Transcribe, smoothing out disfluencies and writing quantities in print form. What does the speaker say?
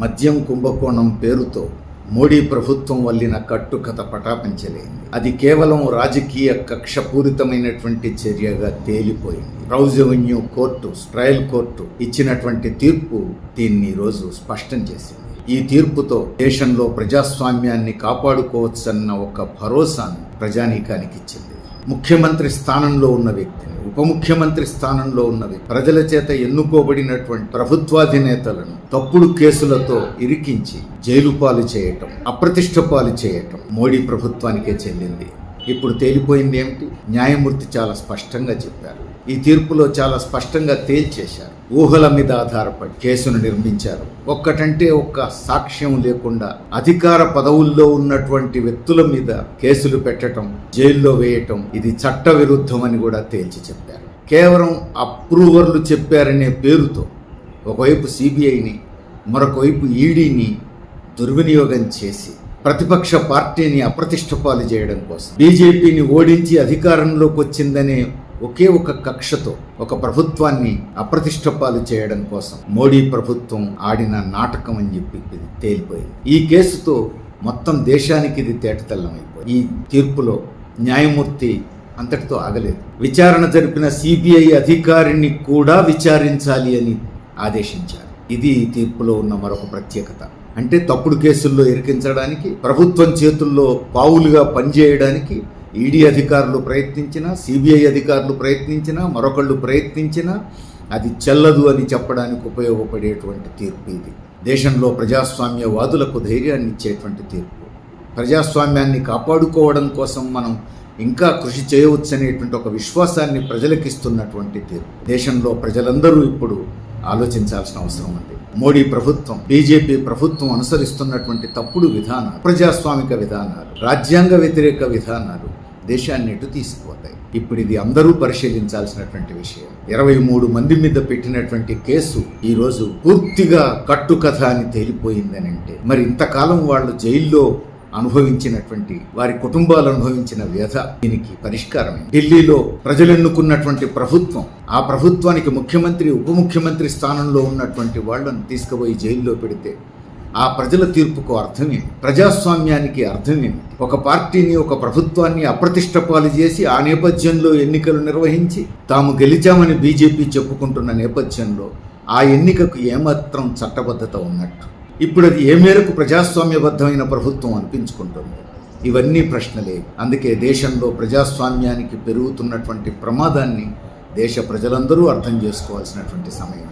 మద్యం కుంభకోణం పేరుతో మోడీ ప్రభుత్వం వల్లిన కట్టుకథ పటాపంచలేంది. అది కేవలం రాజకీయ కక్షపూరితమైనటువంటి చర్యగా తేలిపోయింది. Rouse avenue court, trial court ఇచ్చినటువంటి తీర్పు దీన్ని ఈరోజు స్పష్టం చేసింది. ఈ తీర్పుతో దేశంలో ప్రజాస్వామ్యాన్ని కాపాడుకోవచ్చన్న ఒక భరోసాను ప్రజానీకానికి ఇచ్చింది. ముఖ్యమంత్రి స్థానంలో ఉన్న వ్యక్తిని, ఉప ముఖ్యమంత్రి స్థానంలో ఉన్న వ్యక్తి, ప్రజల చేత ఎన్నుకోబడినటువంటి ప్రభుత్వాధినేతలను తప్పుడు కేసులతో ఇరికించి జైలు పాలు చేయటం, అప్రతిష్ట పాలు చేయటం మోడీ ప్రభుత్వానికే చెల్లింది. ఇప్పుడు తేలిపోయింది ఏమిటి? న్యాయమూర్తి చాలా స్పష్టంగా చెప్పారు. ఈ తీర్పులో చాలా స్పష్టంగా తేల్చేశారు. ఊహల మీద ఆధారపడి కేసును నిర్మించారు. ఒక్కటంటే ఒక్క సాక్ష్యం లేకుండా అధికార పదవుల్లో ఉన్నటువంటి వ్యక్తుల మీద కేసులు పెట్టడం, జైల్లో వేయటం ఇది చట్ట విరుద్ధమని కూడా తేల్చి చెప్పారు. కేవలం అప్రూవర్లు చెప్పారనే పేరుతో ఒకవైపు సిబిఐని, మరొక వైపు ఈడీని దుర్వినియోగం చేసి ప్రతిపక్ష పార్టీని అప్రతిష్ట పాలు చేయడం కోసం, బీజేపీని ఓడించి అధికారంలోకి వచ్చిందనే ఒకే ఒక కక్షతో ఒక ప్రభుత్వాన్ని అప్రతిష్ట పాలు చేయడం కోసం మోడీ ప్రభుత్వం ఆడిన నాటకం అని చెప్పి తేలిపోయింది. ఈ కేసుతో మొత్తం దేశానికి ఇది తేటతెల్లమైపోయింది. ఈ తీర్పులో న్యాయమూర్తి అంతటితో ఆగలేదు. విచారణ జరిపిన సిబిఐ అధికారిని కూడా విచారించాలి అని ఆదేశించారు. ఇది ఈ తీర్పులో ఉన్న మరొక ప్రత్యేకత. అంటే తప్పుడు కేసుల్లో ఇరికించడానికి, ప్రభుత్వం చేతుల్లో పావులుగా పనిచేయడానికి ఈడీ అధికారులు ప్రయత్నించినా, సిబిఐ అధికారులు ప్రయత్నించినా, మరొకళ్ళు ప్రయత్నించినా అది చెల్లదు అని చెప్పడానికి ఉపయోగపడేటువంటి తీర్పు ఇది. దేశంలో ప్రజాస్వామ్యవాదులకు ధైర్యాన్ని ఇచ్చేటువంటి తీర్పు. ప్రజాస్వామ్యాన్ని కాపాడుకోవడం కోసం మనం ఇంకా కృషి చేయవచ్చనేటువంటి ఒక విశ్వాసాన్ని ప్రజలకు ఇస్తున్నటువంటి తీర్పు. దేశంలో ప్రజలందరూ ఇప్పుడు ఆలోచించాల్సిన అవసరం ఉంది. మోడీ ప్రభుత్వం, బీజేపీ ప్రభుత్వం అనుసరిస్తున్నటువంటి తప్పుడు విధానాలు, ప్రజాస్వామిక విధానాలు, రాజ్యాంగ వ్యతిరేక విధానాలు దేశాన్ని ఎటు తీసుకుపోతాయి. ఇప్పుడు ఇది అందరూ పరిశీలించాల్సినటువంటి విషయం. 23 మంది మీద పెట్టినటువంటి కేసు ఈరోజు పూర్తిగా కట్టుకథ అని తేలిపోయిందని అంటే, మరి ఇంతకాలం వాళ్ళు జైల్లో అనుభవించినటువంటి, వారి కుటుంబాలు అనుభవించిన వ్యధ, దీనికి పరిష్కారమే. ఢిల్లీలో ప్రజలు ఎన్నుకున్నటువంటి ప్రభుత్వం, ఆ ప్రభుత్వానికి ముఖ్యమంత్రి, ఉప ముఖ్యమంత్రి స్థానంలో ఉన్నటువంటి వాళ్లను తీసుకుపోయి జైల్లో పెడితే ఆ ప్రజల తీర్పుకు అర్థమేమి? ప్రజాస్వామ్యానికి అర్థమేమి? ఒక పార్టీని, ఒక ప్రభుత్వాన్ని అప్రతిష్ట పాలు చేసి ఆ నేపథ్యంలో ఎన్నికలు నిర్వహించి తాము గెలిచామని బీజేపీ చెప్పుకుంటున్న నేపథ్యంలో ఆ ఎన్నికకు ఏమాత్రం చట్టబద్ధత ఉన్నట్టు? ఇప్పుడు అది ఏ మేరకు ప్రజాస్వామ్యబద్ధమైన ప్రభుత్వం అనిపించుకుంటుంది? ఇవన్నీ ప్రశ్నలే. అందుకే దేశంలో ప్రజాస్వామ్యానికి పెరుగుతున్నటువంటి ప్రమాదాన్ని దేశ ప్రజలందరూ అర్థం చేసుకోవాల్సినటువంటి సమయం.